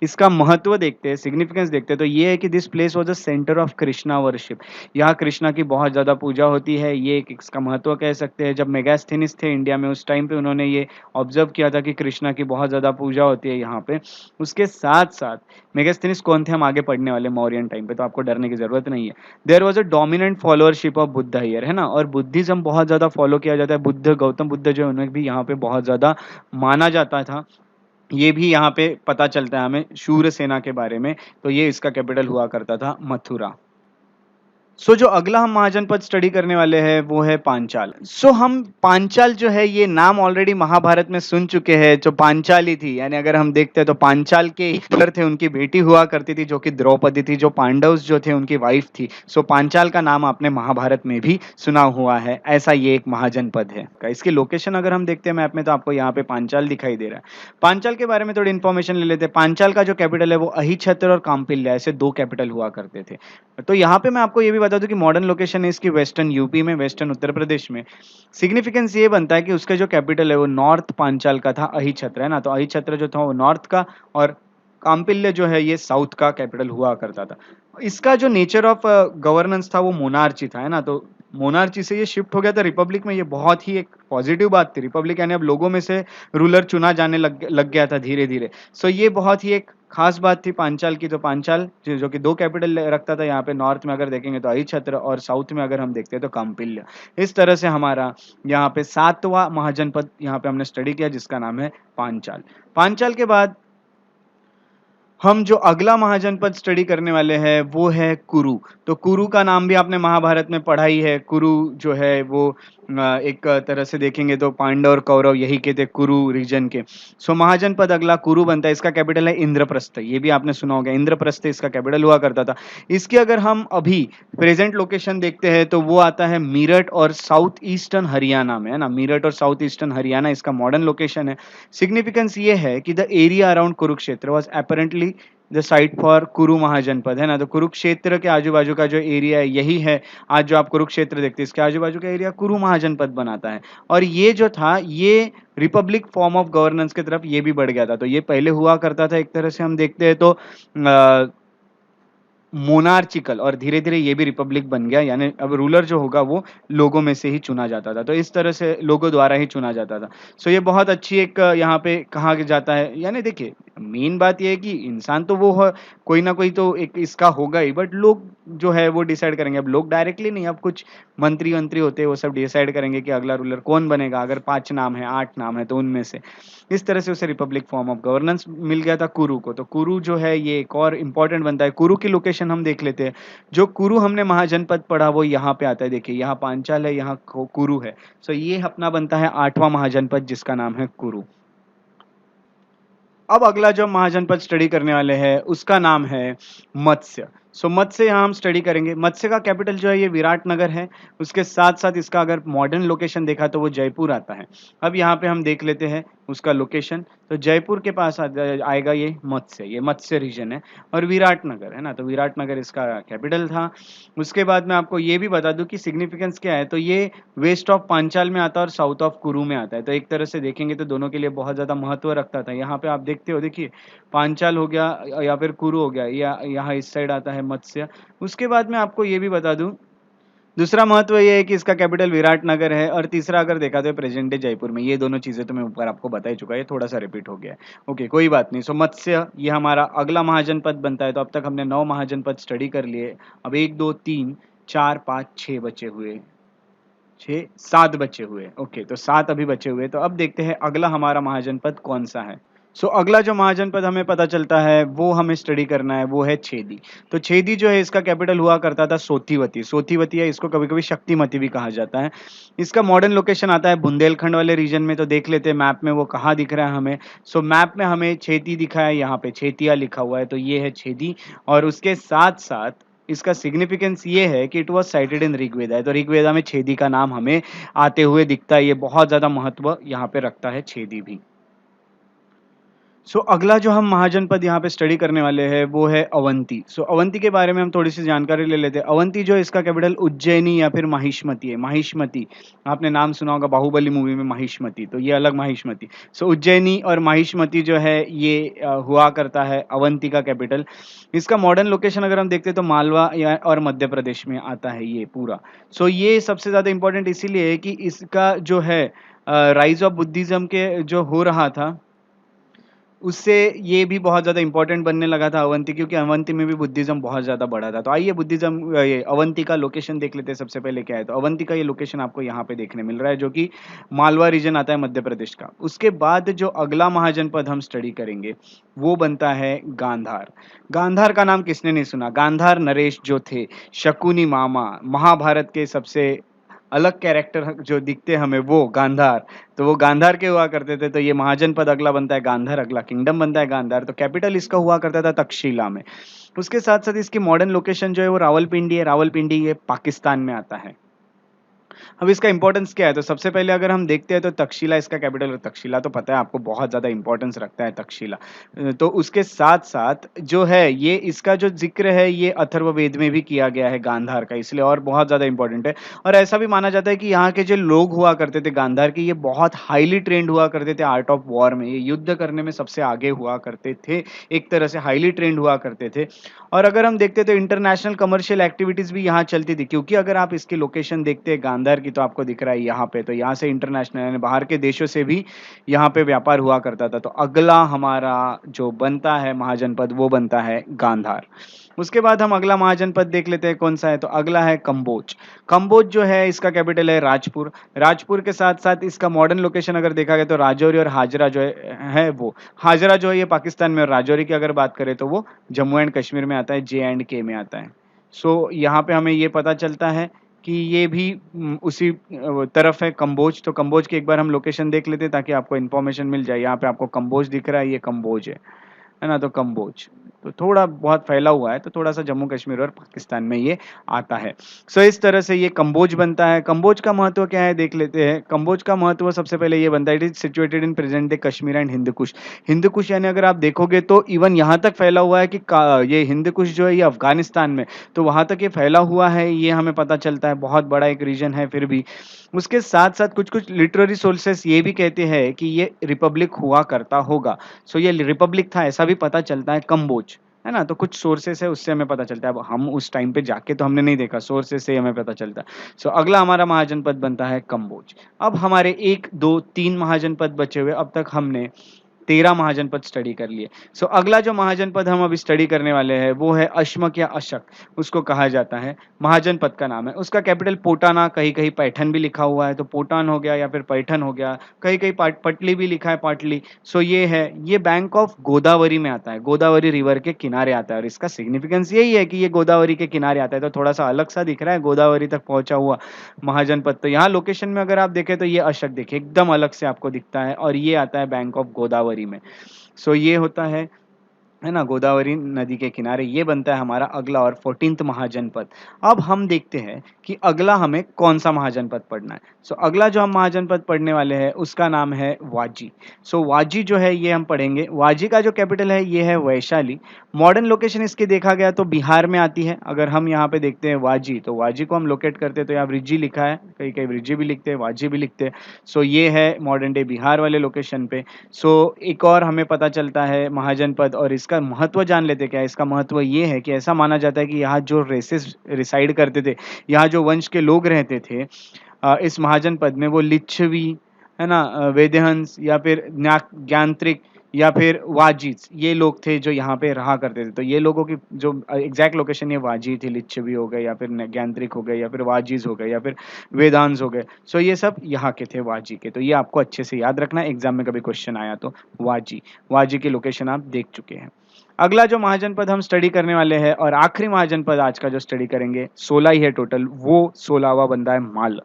इसका महत्व देखते हैं, सिग्निफिकेंस देखते हैं, तो ये है कि this place was a centre of Krishna worship. यहाँ कृष्णा की बहुत ज़्यादा पूजा होती है, ये एक इसका महत्व कह सकते हैं। जब मेगास्थेनिस थे इंडिया में उस टाइम पे उन्होंने ये ऑब्जर्व किया था कि कृष्णा की बहुत ज़्यादा पूजा होती है यहाँ पे। उसके साथ साथ मेगास्थेनिस कौन थे हम आगे पढ़ने वाले मौर्यन टाइम पे, तो आपको डरने की जरूरत नहीं है। There was a dominant followership of Buddha here, है ना, और बुद्धिज्म बहुत ज़्यादा फॉलो किया जाता है। बुद्ध, गौतम बुद्ध जो है उन्हें भी यहाँ पे बहुत ज़्यादा माना जाता था। ये भी यहाँ पे पता चलता है हमें शूरसेना के बारे में। तो ये इसका कैपिटल हुआ करता था मथुरा। जो अगला हम महाजनपद स्टडी करने वाले हैं वो है पांचाल। हम पांचाल जो है ये नाम ऑलरेडी महाभारत में सुन चुके हैं, जो पांचाली थी, यानी अगर हम देखते हैं तो पांचाल के पुत्र थे, उनकी बेटी हुआ करती थी जो कि द्रौपदी थी, जो पांडव जो थे उनकी वाइफ थी। पांचाल का नाम आपने महाभारत में भी सुना हुआ है। ऐसा ये एक महाजनपद है। इसकी लोकेशन अगर हम देखते हैं मैप में तो आपको यहाँ पे पांचाल दिखाई दे रहा है। पांचाल के बारे में थोड़ी इन्फॉर्मेशन ले लेते हैं। पांचाल का जो कैपिटल है वो अहिछत्र और काम्पिल्य, ऐसे दो कैपिटल हुआ करते थे। तो यहाँ पे मैं आपको ये भी बता दूं कि मॉडर्न लोकेशन है इसकी वेस्टर्न यूपी में, वेस्टर्न उत्तर प्रदेश में। सिग्निफिकेंस ये बनता है कि उसका जो कैपिटल है वो नॉर्थ पांचाल का था, अहिछत्र, है ना। तो अहिछत्र जो था वो नॉर्थ का, और काम्पिल्य जो है ये साउथ का कैपिटल हुआ करता था। इसका जो नेचर ऑफ गवर्नेंस था वो मोनार्ची था, है ना। तो मोनार्ची से ये शिफ्ट हो गया था रिपब्लिक में। ये बहुत ही एक पॉजिटिव बात थी, रिपब्लिक यानी अब लोगों में से रूलर चुना जाने लग गया था धीरे धीरे। ये बहुत ही एक खास बात थी पांचाल की। तो पांचाल जो कि दो कैपिटल रखता था, यहाँ पे नॉर्थ में अगर देखेंगे तो अहिछत्र, और साउथ में अगर हम देखते हैं तो काम्पिल्य। इस तरह से हमारा यहाँ पे सातवां महाजनपद यहाँ पे हमने स्टडी किया, जिसका नाम है पांचाल। पांचाल के बाद हम जो अगला महाजनपद स्टडी करने वाले हैं वो है कुरु। तो कुरु का नाम भी आपने महाभारत में पढ़ा ही है। कुरु जो है वो एक तरह से देखेंगे तो पांडव और कौरव यही के थे, कुरु रीजन के। महाजनपद अगला कुरु बनता है। इसका कैपिटल है इंद्रप्रस्थ, ये भी आपने सुना होगा, इंद्रप्रस्थ इसका कैपिटल हुआ करता था। इसकी अगर हम अभी प्रेजेंट लोकेशन देखते हैं तो वो आता है मीरठ और साउथ ईस्टर्न हरियाणा में, है ना। मीरठ और साउथ ईस्टर्न हरियाणा इसका मॉडर्न लोकेशन है। सिग्निफिकेंस ये है कि the area around Kurukshetra was apparently the site for कुरु महाजनपद, है ना। तो कुरुक्षेत्र के आजू बाजू का जो एरिया है यही है। आज जो आप कुरुक्षेत्र देखते हैं इसके आजू बाजू का एरिया कुरु महाजनपद बनाता है। और ये जो था ये रिपब्लिक फॉर्म ऑफ गवर्नेंस की तरफ ये भी बढ़ गया था। तो ये पहले हुआ करता था एक तरह से हम देखते हैं तो मोनार्चिकल, और धीरे धीरे ये भी रिपब्लिक बन गया, यानी अब रूलर जो होगा वो लोगों में से ही चुना जाता था। तो इस तरह से लोगों द्वारा ही चुना जाता था। ये बहुत अच्छी एक यहाँ पे कहा जाता है। यानी देखिए, मेन बात ये है कि इंसान तो वो कोई ना कोई तो एक इसका होगा ही, बट लोग जो है वो डिसाइड करेंगे। अब लोग डायरेक्टली नहीं, अब कुछ मंत्री-वंत्री होते हैं, वो सब डिसाइड करेंगे कि अगला रूलर कौन बनेगा। अगर 5 नाम है, 8 नाम है, तो उनमें से। इस तरह से उसे रिपब्लिक फॉर्म ऑफ गवर्नेंस मिल गया था कुरु को। तो कुरु जो है ये एक और इम्पोर्टेंट बनता है। कुरु की लोकेशन हम देख लेते हैं। जो कुरु हमने महाजनपद पढ़ा वो यहाँ पे आता है। देखिए यहाँ पांचाल है, यहाँ कुरु है। सो ये अपना बनता है 8वां महाजनपद, जिसका नाम है कुरु। अब अगला जो महाजनपद स्टडी करने वाले हैं उसका नाम है मत्स्य। सो मत्स्य यहाँ हम स्टडी करेंगे। मत्स्य का कैपिटल जो है ये विराटनगर है। उसके साथ साथ इसका अगर मॉडर्न लोकेशन देखा तो वो जयपुर आता है। अब यहाँ पे हम देख लेते हैं उसका लोकेशन। तो जयपुर के पास आएगा ये मत्स्य रीजन है। और विराटनगर है ना, तो विराटनगर इसका कैपिटल था। उसके बाद मैं आपको ये भी बता दूं कि सिग्निफिकेंस क्या है। तो ये वेस्ट ऑफ पांचाल में आता है और साउथ ऑफ कुरु में आता है। तो एक तरह से देखेंगे तो दोनों के लिए बहुत ज़्यादा महत्व रखता था। यहाँ पे आप देखते हो, देखिए पांचाल हो गया या फिर कुरु हो गया, या यहाँ इस साइड आता है मत्स्य। उसके बाद मैं आपको ये भी बता दूं, दूसरा महत्व ये है कि इसका कैपिटल विराटनगर है। और तीसरा अगर देखा तो प्रेजेंट डे जयपुर में। ये दोनों चीजें तो मैं ऊपर आपको बता ही चुका है, थोड़ा सा रिपीट हो गया है। ओके, कोई बात नहीं। सो मत्स्य ये हमारा अगला महाजनपद बनता है। तो अब तक हमने 9 महाजनपद स्टडी कर लिए। अब 1 2 3 4 5 6 बचे हुए, 6 7 बचे हुए। ओके, तो 7 अभी बचे हुए। तो अब देखते हैं अगला हमारा महाजनपद कौन सा है। सो अगला जो महाजनपद हमें पता चलता है वो हमें स्टडी करना है, वो है छेदी। तो छेदी जो है इसका कैपिटल हुआ करता था सोथीवती। सोथीवती है, इसको कभी कभी शक्तिमती भी कहा जाता है। इसका मॉडर्न लोकेशन आता है बुंदेलखंड वाले रीजन में। तो देख लेते हैं मैप में वो कहाँ दिख रहा है हमें। सो मैप में हमें छेदी दिखा है, यहाँ पे छेतिया लिखा हुआ है, तो ये है छेदी। और उसके साथ साथ इसका सिग्निफिकेंस ये है कि इट वाज साइटेड इन ऋग्वेदा। तो ऋग्वेदा में छेदी का नाम हमें आते हुए दिखता है। ये बहुत ज्यादा महत्व यहाँ पे रखता है छेदी भी। अगला जो हम महाजनपद यहाँ पे स्टडी करने वाले हैं वो है अवंती। अवंती के बारे में हम थोड़ी सी जानकारी ले लेते हैं। अवंती जो है इसका कैपिटल उज्जैनी या फिर माहिष्मती है। माहिष्मती, आपने नाम सुना होगा बाहुबली मूवी में माहिष्मती, तो ये अलग माहिष्मती। उज्जैनी और माहिष्मती जो है ये हुआ करता है अवंती का कैपिटल। इसका मॉडर्न लोकेशन अगर हम देखते हैं तो मालवा या और मध्य प्रदेश में आता है ये पूरा। ये सबसे ज्यादा इंपॉर्टेंट इसीलिए है कि इसका जो है राइज ऑफ बुद्धिज्म के जो हो रहा था उससे ये भी बहुत ज़्यादा इंपॉर्टेंट बनने लगा था अवंती, क्योंकि अवंती में भी बुद्धिज़्म बहुत ज़्यादा बढ़ा था। तो आइए बुद्धिज़्म ये अवंती का लोकेशन देख लेते हैं सबसे पहले क्या है। तो अवंती का ये लोकेशन आपको यहाँ पे देखने मिल रहा है, जो कि मालवा रीजन आता है मध्य प्रदेश का। उसके बाद जो अगला महाजनपद हम स्टडी करेंगे वो बनता है गांधार। गांधार का नाम किसने नहीं सुना। गांधार नरेश जो थे, शकुनी मामा, महाभारत के सबसे अलग कैरेक्टर जो दिखते हमें वो गांधार। तो वो गांधार के हुआ करते थे। तो ये महाजनपद अगला बनता है गांधार, अगला किंगडम बनता है गांधार। तो कैपिटल इसका हुआ करता था तक्षशिला में। उसके साथ साथ इसकी मॉडर्न लोकेशन जो है वो रावलपिंडी है। रावलपिंडी ये पाकिस्तान में आता है। अब इसका इंपॉर्टेंस क्या है, तो सबसे पहले अगर हम देखते हैं तो तक्षशिला इसका कैपिटल है। तक्षशिला तो पता है आपको बहुत ज्यादा इंपॉर्टेंस रखता है तक्षशिला। तो उसके साथ साथ जो है ये इसका जो जिक्र है ये अथर्ववेद में भी किया गया है गांधार का, इसलिए और बहुत ज्यादा इंपॉर्टेंट है। और ऐसा भी माना जाता है कि यहाँ के जो लोग हुआ करते थे गांधार के, ये बहुत हाईली ट्रेंड हुआ करते थे आर्ट ऑफ वॉर में। ये युद्ध करने में सबसे आगे हुआ करते थे, एक तरह से हाईली ट्रेंड हुआ करते थे। और अगर हम देखते तो इंटरनेशनल कमर्शियल एक्टिविटीज भी यहाँ चलती थी, क्योंकि अगर आप इसकी लोकेशन देखते हैं गांधार की तो आपको दिख रहा है यहाँ पे। तो यहाँ से इंटरनेशनल यानी बाहर के देशों से भी यहाँ पे व्यापार हुआ करता था। तो अगला हमारा जो बनता है महाजनपद वो बनता है गांधार। उसके बाद हम अगला महाजनपद देख लेते हैं कौन सा है। तो अगला है कंबोज। कंबोज जो है इसका कैपिटल है राजपुर। राजपुर के साथ साथ इसका मॉडर्न लोकेशन अगर देखा गया तो राजौरी और हाजरा जो है वो हाजरा जो है ये पाकिस्तान में, और राजौरी की अगर बात करें तो वो जम्मू एंड कश्मीर में आता है, J&K में आता है। यहाँ पे हमें ये पता चलता है कि ये भी उसी तरफ है कंबोज। तो कंबोज की एक बार हम लोकेशन देख लेते हैं ताकि आपको इन्फॉर्मेशन मिल जाए। यहाँ पे आपको कंबोज दिख रहा है, ये कंबोज है ना। तो कंबोज तो थोड़ा बहुत फैला हुआ है, तो थोड़ा सा जम्मू कश्मीर और पाकिस्तान में ये आता है। इस तरह से ये कंबोज बनता है। कंबोज का महत्व क्या है देख लेते हैं। कंबोज का महत्व सबसे पहले ये बनता है, it is situated in present day Kashmir and Hind Kush. Hind Kush यानी अगर आप देखोगे तो इवन यहाँ तक फैला हुआ है कि ये हिंद कुश जो है ये अफगानिस्तान में, तो वहां तक ये फैला हुआ है, ये हमें पता चलता है। बहुत बड़ा एक रीजन है फिर भी। उसके साथ साथ कुछ कुछ लिटरेरी सोर्सेस ये भी कहते हैं कि ये रिपब्लिक हुआ करता होगा। ये रिपब्लिक था ऐसा भी पता चलता है कंबोज, है ना। तो कुछ सोर्सेस है उससे हमें पता चलता है। अब हम उस टाइम पे जाके तो हमने नहीं देखा, सोर्सेस से हमें पता चलता है। अगला हमारा महाजनपद बनता है कंबोज। अब हमारे 1 2 3 महाजनपद बचे हुए। अब तक हमने 13 महाजनपद स्टडी कर लिए। सो अगला जो महाजनपद हम अभी स्टडी करने वाले हैं वो है अश्मक या अशक, उसको कहा जाता है, महाजनपद का नाम है। उसका कैपिटल पोटाना, कहीं-कहीं पैठन भी लिखा हुआ है, तो पोटान हो गया या फिर पैठन हो गया, कहीं-कहीं पटली भी लिखा है, पाटली। सो ये है, ये बैंक ऑफ गोदावरी में आता है, गोदावरी रिवर के किनारे आता है और इसका सिग्निफिकेंस यही है कि ये गोदावरी के किनारे आता है, तो थोड़ा-सा अलग-सा दिख रहा है गोदावरी तक पहुँचा हुआ महाजनपद। तो यहाँ लोकेशन में अगर आप देखें तो ये अशक देखिए एकदम अलग से आपको दिखता है और ये आता है बैंक ऑफ गोदावरी में। सो ये होता है ना, गोदावरी नदी के किनारे ये बनता है हमारा अगला और 14th महाजनपद। अब हम देखते हैं कि अगला हमें कौन सा महाजनपद पढ़ना है। सो अगला जो हम महाजनपद पढ़ने वाले हैं उसका नाम है वाजी। सो वाजी जो है ये हम पढ़ेंगे। वाजी का जो कैपिटल है ये है वैशाली। मॉडर्न लोकेशन इसकी देखा गया तो बिहार में आती है। अगर हम यहाँ पे देखते हैं वाजी, तो वाजी को हम लोकेट करते हैं तो यहाँ वृज्जी लिखा है, कहीं कहीं वृज्जी भी लिखते हैं, वाजी भी लिखते हैं। सो ये है मॉडर्न डे बिहार वाले लोकेशन पे। सो एक और हमें पता चलता है महाजनपद, और इसका महत्व जान लेते क्या है। इसका महत्व ये है कि ऐसा माना जाता है कि यहाँ जो रेसेस रिसाइड करते थे, यहाँ जो वंश के लोग रहते थे इस महाजनपद में, वो लिच्छवी है ना, वेदहंस या फिर ज्ञांत्रिक या फिर वाजिज, ये लोग थे जो यहाँ पे रहा करते थे। तो ये लोगों की जो एग्जैक्ट लोकेशन ये वाजी थी, लिच्छवी हो गए या फिर ज्ञांत्रिक हो गए या फिर वाजिज हो गए या फिर वेदांस हो गए। सो ये सब यहाँ के थे वाजी के। तो ये आपको अच्छे से याद रखना है, एग्जाम में कभी क्वेश्चन आया तो वाजी, वाजी की लोकेशन आप देख चुके हैं। अगला जो महाजनपद हम स्टडी करने वाले हैं और आखिरी महाजनपद आज का जो स्टडी करेंगे, 16 ही है टोटल, वो 16वां बंदा है माल,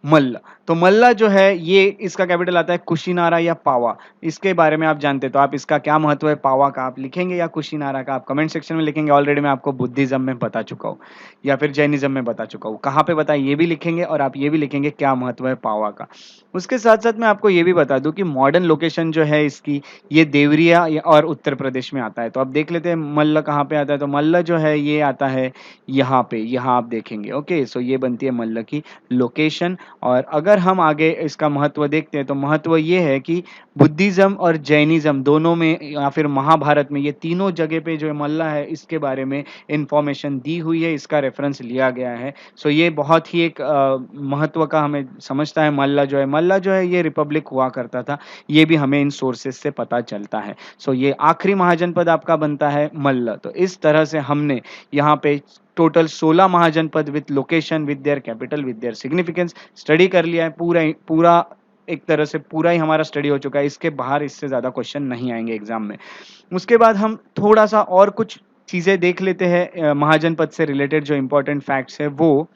मल्ल। तो मल्ला जो है ये, इसका कैपिटल आता है कुशीनारा या पावा। इसके बारे में आप जानते हैं तो आप इसका क्या महत्व है पावा का आप लिखेंगे या कुशीनारा का आप कमेंट सेक्शन में लिखेंगे। ऑलरेडी मैं आपको बुद्धिज्म में बता चुका हूँ या फिर जैनिज्म में बता चुका हूँ, कहाँ पे बताया ये भी लिखेंगे और आप ये भी लिखेंगे क्या महत्व है पावा का। उसके साथ साथ मैं आपको ये भी बता दूं कि मॉडर्न लोकेशन जो है इसकी, ये देवरिया और उत्तर प्रदेश में आता है। तो अब देख लेते हैं मल्ल कहाँ पे आता है। तो मल्ल जो है ये आता है यहाँ पे, यहाँ आप देखेंगे। ओके, सो ये बनती है मल्ल की लोकेशन। और अगर हम आगे इसका महत्व देखते हैं तो महत्व ये है कि बुद्धिज्म और जैनिज्म दोनों में या फिर महाभारत में ये तीनों जगह पे जो मल्ला है इसके बारे में इंफॉर्मेशन दी हुई है, इसका रेफरेंस लिया गया है। सो ये बहुत ही एक महत्व का हमें समझता है। मल्ला जो है ये रिपब्लिक हुआ करता था, ये भी हमें इन सोर्सेस से पता चलता है। सो ये आखिरी महाजनपद आपका बनता है मल्ल। तो इस तरह से हमने यहाँ पे total 16 mahajanapada with location, with their capital, with their significance study कर लिया है। पूरा एक तरह से पूरा ही हमारा स्टडी हो चुका है। इसके बाहर इससे ज़्यादा क्वेश्चन नहीं आएंगे एग्जाम में। उसके बाद हम थोड़ा सा और कुछ चीज़ें देख लेते हैं महाजनपद से रिलेटेड जो इंपॉर्टेंट फैक्ट्स है वो।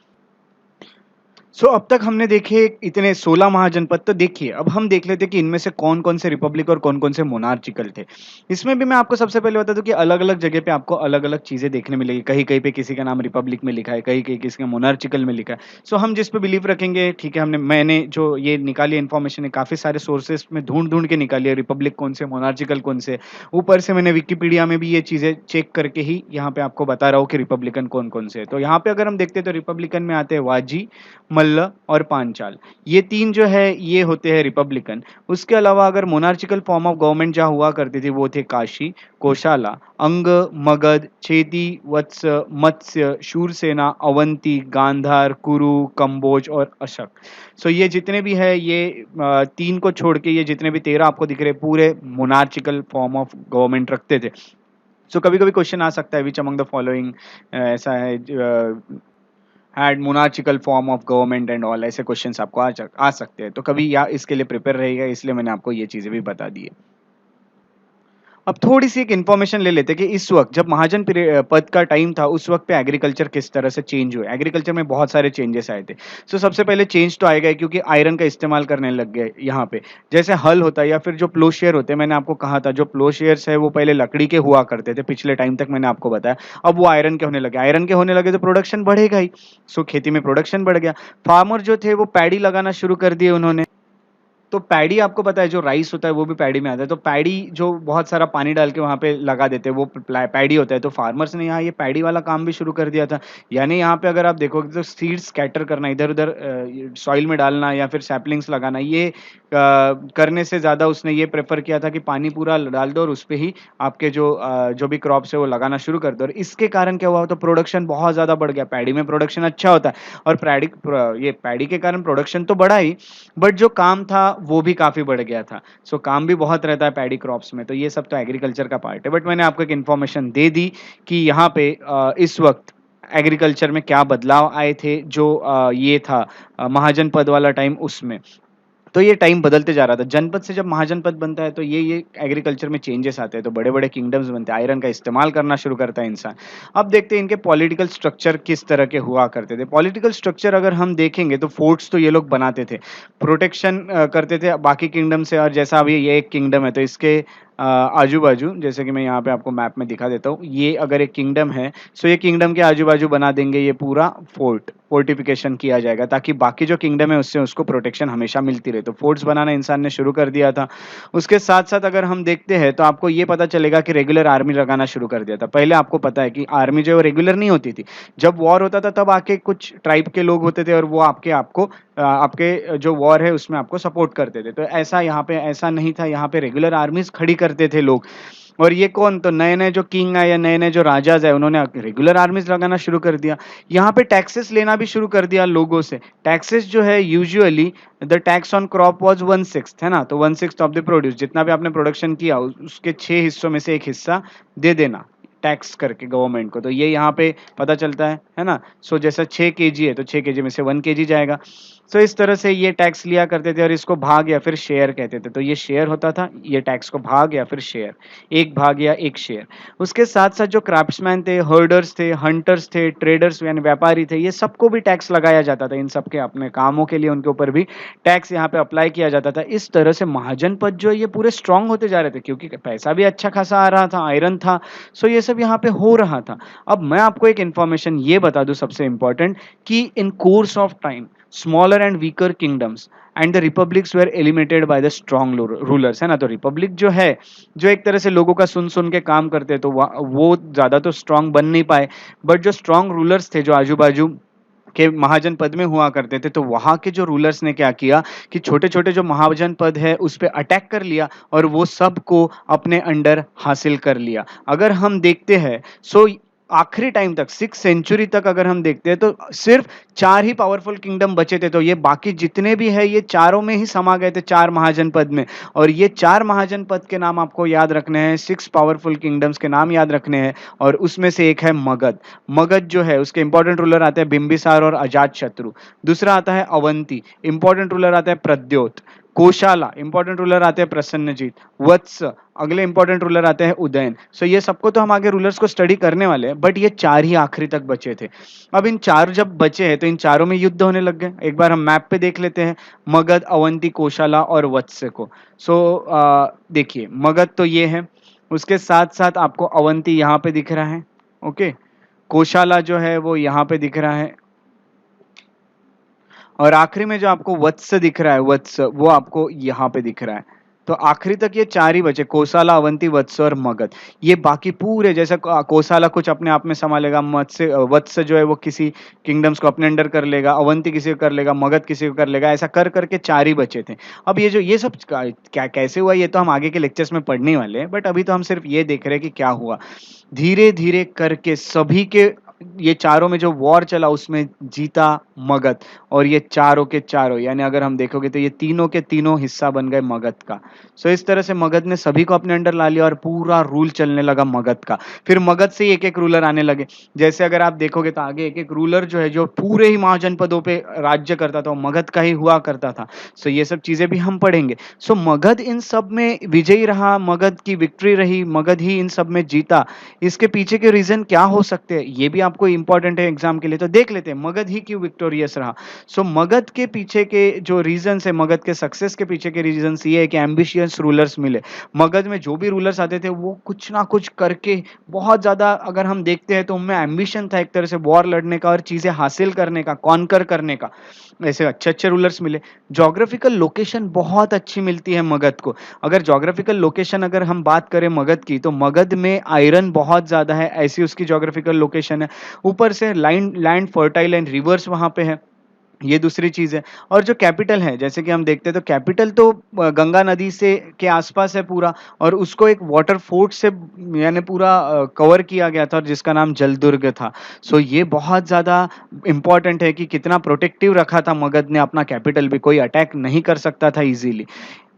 सो अब तक हमने देखे इतने 16 महाजनपद। तो देखिए अब हम देख लेते हैं कि इनमें से कौन कौन से रिपब्लिक और कौन कौन से मोनार्चिकल थे। इसमें भी मैं आपको सबसे पहले बता दूं कि अलग अलग जगह पे आपको अलग अलग चीजें देखने मिलेगी। कहीं कहीं पे किसी का नाम रिपब्लिक में लिखा है, कहीं कहीं किसी का मोनार्चिकल में लिखा है। सो हम जिस पे बिलीव रखेंगे, ठीक है, मैंने जो ये निकाली इन्फॉर्मेशन है काफी सारे सोर्सेस में ढूंढ ढूंढ के निकाली है, रिपब्लिक कौन से, मोनार्चिकल कौन से। ऊपर से मैंने विकिपीडिया में भी ये चीजें चेक करके ही यहाँ पे आपको बता रहा हूँ कि रिपब्लिकन कौन कौन से है। तो यहाँ पे अगर हम देखते हैं तो रिपब्लिकन में आते हैं वाजी, मल्ल और पांचाल। ये तीन जो है ये होते हैं रिपब्लिकन। उसके अलावा अगर मोनार्चिकल फॉर्म ऑफ गवर्नमेंट जहाँ हुआ करती थी वो थे काशी, कोशाला, अंग, मगध, छेदी, वत्स, मत्स्य, शूरसेना, अवंती, गांधार, कुरु, कंबोज और अशक। सो ये जितने भी है ये तीन को छोड़ के ये जितने भी 13 आपको दिख रहे पूरे मोनार्चिकल फॉर्म ऑफ गवर्नमेंट रखते थे। सो कभी कभी क्वेश्चन आ सकता है विच अमंग द फॉलोइंग ऐसा है had monarchical form of government and all, ऐसे क्वेश्चंस आपको आ सकते हैं। तो कभी या इसके लिए प्रिपेयर रहेगा, इसलिए मैंने आपको ये चीजें भी बता दी है। अब थोड़ी सी एक इन्फॉर्मेशन ले लेते हैं कि इस वक्त जब महाजन पद का टाइम था उस वक्त पे एग्रीकल्चर किस तरह से चेंज हुए। एग्रीकल्चर में बहुत सारे चेंजेस आए थे। सो सबसे पहले चेंज तो आएगा क्योंकि आयरन का इस्तेमाल करने लग गए यहाँ पे। जैसे हल होता है या फिर जो प्लोशेयर होते हैं, मैंने आपको कहा था जो प्लोशेयर्स है वो पहले लकड़ी के हुआ करते थे पिछले टाइम तक, मैंने आपको बताया। अब वो आयरन के होने लगे, आयरन के होने लगे तो प्रोडक्शन बढ़ेगा ही। सो खेती में प्रोडक्शन बढ़ गया। फार्मर जो थे वो पैडी लगाना शुरू कर दिए उन्होंने। तो पैडी आपको पता है जो राइस होता है वो भी पैडी में आता है। तो पैडी जो बहुत सारा पानी डाल के वहाँ पे लगा देते हैं वो पैडी होता है। तो फार्मर्स ने यहाँ ये पैडी वाला काम भी शुरू कर दिया था। यानी यहाँ पे अगर आप देखोगे तो सीड्स स्कैटर करना, इधर उधर सॉइल में डालना या फिर सैपलिंग्स लगाना, ये करने से ज़्यादा उसने ये प्रेफर किया था कि पानी पूरा डाल दो और उस पर ही आपके जो भी क्रॉप्स है वो लगाना शुरू कर दो। और इसके कारण क्या हुआ, तो प्रोडक्शन बहुत ज़्यादा बढ़ गया। पैडी में प्रोडक्शन अच्छा होता है और पैडी के कारण प्रोडक्शन तो बढ़ा ही, बट जो काम था वो भी काफ़ी बढ़ गया था। सो काम भी बहुत रहता है पैडी क्रॉप्स में, तो ये सब तो एग्रीकल्चर का पार्ट है। बट मैंने आपको एक इन्फॉर्मेशन दे दी कि यहाँ पे इस वक़्त एग्रीकल्चर में क्या बदलाव आए थे, जो ये था महाजनपद वाला टाइम उसमें। तो ये टाइम बदलते जा रहा था। जनपद से जब महाजनपद बनता है तो ये एग्रीकल्चर में चेंजेस आते हैं, तो बड़े-बड़े किंगडम्स बनते हैं, आयरन का इस्तेमाल करना शुरू करता है इंसान। अब देखते हैं इनके पॉलिटिकल स्ट्रक्चर किस तरह के हुआ करते थे। पॉलिटिकल स्ट्रक्चर अगर हम देखेंगे तो फोर्ट्स तो ये लोग बनाते थे, प्रोटेक्शन करते थे बाकी किंगडम से। और जैसा अभी ये एक किंगडम है तो इसके आजू-बाजू, जैसे कि मैं यहाँ पे आपको मैप में दिखा देता हूँ, ये अगर एक किंगडम है, सो ये किंगडम के आजू-बाजू बना देंगे ये पूरा फोर्टिफिकेशन किया जाएगा, ताकि बाकी जो किंगडम है उससे उसको प्रोटेक्शन हमेशा मिलती रहे। तो फोर्ट्स बनाना इंसान ने शुरू कर दिया था। उसके साथ-साथ अगर हम देखते हैं तो आपको ये पता चलेगा कि रेगुलर आर्मी लगाना शुरू कर दिया था। पहले आपको पता है कि आर्मी जो है वो रेगुलर नहीं होती थी। जब वॉर होता था तब आके कुछ ट्राइब के लोग होते थे और वो आपके जो वॉर है उसमें आपको सपोर्ट करते थे। तो ऐसा यहाँ पे ऐसा नहीं था, यहाँ पे रेगुलर आर्मीज़ खड़ी करते थे लोग। और ये कौन, तो नए-नए जो किंग आए या नए-नए जो राजाज़ आए उन्होंने रेगुलर आर्मीज़ लगाना शुरू कर दिया। यहाँ पे टैक्सेस लेना भी शुरू कर दिया लोगों से। टैक्सेस जो है usually the tax on crop was 1/6 है ना? तो 1/6 ऑफ द प्रोड्यूस, जितना भी आपने प्रोडक्शन किया उसके 6 हिस्सों में से 1 हिस्सा दे देना टैक्स करके गवर्नमेंट को। तो ये यहाँ पे पता चलता है ना? सो जैसा 6 केजी है तो 6 केजी में से 1 केजी जाएगा। सो इस तरह से ये टैक्स लिया करते थे और इसको भाग या फिर शेयर कहते थे। तो ये शेयर होता था, ये टैक्स को भाग या फिर शेयर, 1 भाग या 1 शेयर। उसके साथ-साथ जो क्राफ्ट्समैन थे, हर्डर्स थे, हंटर्स थे, ट्रेडर्स यानी व्यापारी थे, ये सबको भी टैक्स लगाया जाता था। इन सब के अपने कामों के लिए उनके ऊपर भी टैक्स यहाँ पे अप्लाई किया जाता था। इस तरह से महाजनपद जो है ये पूरे स्ट्रॉन्ग होते जा रहे थे, क्योंकि पैसा भी अच्छा खासा आ रहा था, आयरन था। सो ये सब यहाँ पे हो रहा था। अब मैं आपको एक इन्फॉर्मेशन ये बता दूँ सबसे इम्पोर्टेंट, कि in course of time smaller and weaker kingdoms and the republics were eliminated by the strong rulers, है ना? तो रिपब्लिक जो है, जो एक तरह से लोगों का सुन सुन के काम करते हैं, तो वो ज्यादा तो स्ट्रॉन्ग बन नहीं पाए। बट जो स्ट्रॉन्ग रूलर्स थे, जो आजू बाजू के महाजनपद में हुआ करते थे, तो वहां के जो रूलर्स ने क्या किया कि छोटे छोटे जो महाजनपद है उस पे अटैक कर लिया और वो सबको अपने अंडर हासिल कर लिया। अगर हम देखते हैं, सो आखिरी टाइम तक 6th सेंचुरी तक अगर हम देखते हैं तो सिर्फ 4 ही पावरफुल किंगडम बचे थे। तो ये बाकी जितने भी है ये चारों में ही समा गए थे, 4 महाजनपद में। और ये 4 महाजनपद के नाम आपको याद रखने हैं, 6 पावरफुल किंगडम्स के नाम याद रखने हैं। और उसमें से एक है मगध। मगध जो है उसके इंपॉर्टेंट रूलर आते हैं बिंबिसार और अजातशत्रु। दूसरा आता है अवंती, इंपॉर्टेंट रूलर आता है प्रद्योत। कोशाला, इंपॉर्टेंट रूलर आते हैं प्रसन्नजीत। वत्स, अगले इंपॉर्टेंट रूलर आते हैं उदयन। सो ये सबको तो हम आगे रूलर्स को स्टडी करने वाले हैं, बट ये 4 ही आखिरी तक बचे थे। अब इन 4 जब बचे हैं तो इन चारों में युद्ध होने लग गए। एक बार हम मैप पे देख लेते हैं मगध, अवंती, कोशाला और वत्स को। सो देखिए मगध तो ये है, उसके साथ साथ आपको अवंती यहाँ पे दिख रहा है, ओके। कोशाला जो है वो यहाँ पे दिख रहा है, और आखिरी में जो आपको वत्स दिख रहा है, वत्स, वो आपको यहाँ पे दिख रहा है। तो आखिरी तक ये 4 ही बचे, कोसाला, अवंती, वत्स और मगध। ये बाकी पूरे, जैसे कोसाला कुछ अपने आप में संभालेगा, वत्स जो है वो किसी किंगडम्स को अपने अंडर कर लेगा, अवंती किसी को कर लेगा, मगध किसी को कर लेगा, ऐसा कर करके 4 ही बचे थे। अब ये सब क्या कैसे हुआ ये तो हम आगे के लेक्चर्स में पढ़ने वाले हैं, बट अभी तो हम सिर्फ ये देख रहे हैं कि क्या हुआ। धीरे धीरे करके सभी के, ये चारों में जो वॉर चला उसमें जीता मगध। और ये चारों के चारों, यानी अगर हम देखोगे तो ये तीनों के तीनों हिस्सा बन गए मगध का। सो इस तरह से मगध ने सभी को अपने अंडर ला लिया और पूरा रूल चलने लगा मगध का। फिर मगध से एक एक रूलर आने लगे। जैसे अगर आप देखोगे तो आगे एक एक रूलर जो है, जो पूरे ही महाजनपदों पे राज्य करता था, वो मगध का ही हुआ करता था। सो ये सब चीजें भी हम पढ़ेंगे। सो मगध इन सब में विजयी रहा, मगध की विक्ट्री रही, मगध ही इन सब में जीता। इसके पीछे के रीजन क्या हो सकते हैं ये भी आपको इंपॉर्टेंट है एग्जाम के लिए, तो देख लेते हैं मगध ही क्यों विक्टोरियस रहा। सो मगध के पीछे के जो रीजन है, मगध के सक्सेस के पीछे के रीजन ये है कि एम्बिशियस रूलर्स मिले। मगध में जो भी रूलर्स आते थे वो कुछ ना कुछ करके बहुत ज्यादा, अगर हम देखते हैं तो उनमें एम्बिशन था एक तरह से वॉर लड़ने का और चीजें हासिल करने का, कॉन्कर करने का। ऐसे अच्छे अच्छे रूलर्स मिले। जोग्राफिकल लोकेशन बहुत अच्छी मिलती है मगध को। अगर जोग्राफिकल लोकेशन अगर हम बात करें मगध की, तो मगध में आयरन बहुत ज्यादा है, ऐसी उसकी जोग्राफिकल लोकेशन है। ऊपर से लैंड फर्टाइल एंड रिवर्स वहां पे है। ये दूसरी चीज़ है। और जो कैपिटल है, जैसे कि हम देखते हैं तो कैपिटल तो गंगा नदी से के आसपास है पूरा, और उसको एक वाटर फोर्ट से यानी पूरा कवर किया गया था, और जिसका नाम जलदुर्ग था। सो ये बहुत ज़्यादा इम्पोर्टेंट है कि कितना प्रोटेक्टिव रखा था मगध ने अपना कैपिटल भी, कोई अटैक नहीं कर सकता था इजीली।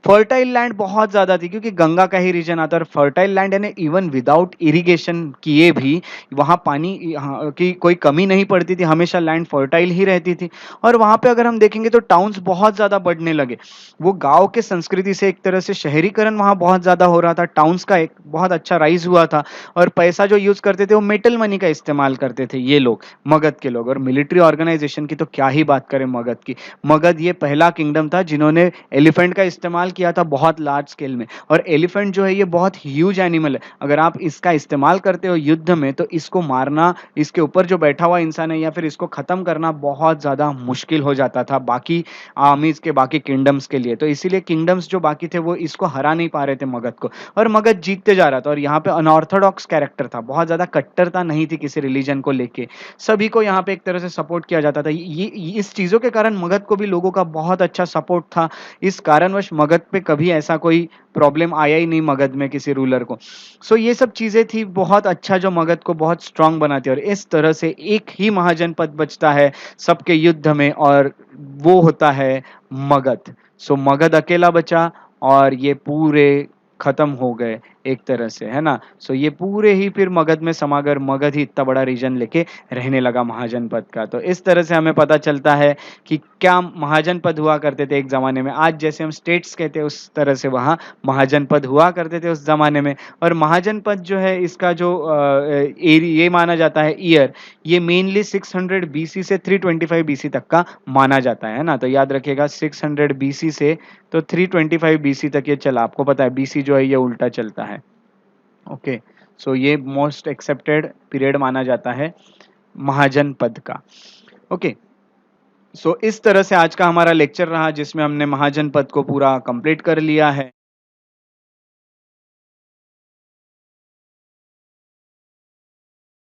फर्टाइल लैंड बहुत ज़्यादा थी क्योंकि गंगा का ही रीजन आता है, और फर्टाइल लैंड यानी इवन विदाउट इरिगेशन किए भी वहाँ पानी की कोई कमी नहीं पड़ती थी, हमेशा लैंड फर्टाइल ही रहती थी। और वहाँ पे अगर हम देखेंगे तो टाउन्स बहुत ज़्यादा बढ़ने लगे। वो गाँव के संस्कृति से एक तरह से शहरीकरण वहाँ बहुत ज़्यादा हो रहा था, टाउन्स का एक बहुत अच्छा राइज हुआ था। और पैसा जो यूज़ करते थे वो मेटल मनी का इस्तेमाल करते थे ये लोग, मगध के लोग। और मिलिट्री ऑर्गेनाइजेशन की तो क्या ही बात करें मगध की। मगध ये पहला किंगडम था जिन्होंने एलिफेंट का इस्तेमाल किया था बहुत लार्ज स्केल में। और एलिफेंट जो है ये बहुत ह्यूज एनिमल है, अगर आप इसका इस्तेमाल करते हो युद्ध में तो इसको मारना, इसके ऊपर जो बैठा हुआ इंसान है या फिर इसको खत्म करना बहुत ज्यादा मुश्किल हो जाता था बाकी आर्मीज के, बाकी किंगडम्स के लिए। तो इसीलिए किंगडम्स जो बाकी थे वो इसको हरा नहीं पा रहे थे मगध को, और मगध जीतते जा रहा था। और यहाँ पे अनऑर्थोडॉक्स कैरेक्टर था, बहुत ज्यादा कट्टरता नहीं थी किसी रिलीजन को लेके, सभी को यहाँ पे एक तरह से सपोर्ट किया जाता था। ये इस चीजों के कारण मगध को भी लोगों का बहुत अच्छा सपोर्ट था। इस कारणवश मगध पे कभी ऐसा कोई प्रॉब्लम आया ही नहीं मगध में किसी रूलर को। सो ये सब चीजें थी बहुत अच्छा जो मगध को बहुत स्ट्रांग बनाती है। और इस तरह से एक ही महाजनपद बचता है सबके युद्ध में, और वो होता है मगध। सो मगध अकेला बचा, और ये पूरे खत्म हो गए एक तरह से, है ना। सो ये पूरे ही फिर मगध में समागर, मगध ही इतना बड़ा रीजन लेके रहने लगा महाजनपद का। तो इस तरह से हमें पता चलता है कि क्या महाजनपद हुआ करते थे एक ज़माने में। आज जैसे हम स्टेट्स कहते हैं उस तरह से वहाँ महाजनपद हुआ करते थे उस ज़माने में। और महाजनपद जो है इसका जो ये माना जाता है ईयर, ये मेनली 600 बीसी से 325 बीसी तक का माना जाता है ना। तो याद रखिएगा 600 बीसी से तो 325 बीसी तक ये चला। आपको पता है बीसी जो है ये उल्टा चलता है। ओके, सो ये मोस्ट एक्सेप्टेड पीरियड माना जाता है महाजनपद का। ओके, सो इस तरह से आज का हमारा लेक्चर रहा जिसमें हमने महाजनपद को पूरा कंप्लीट कर लिया है।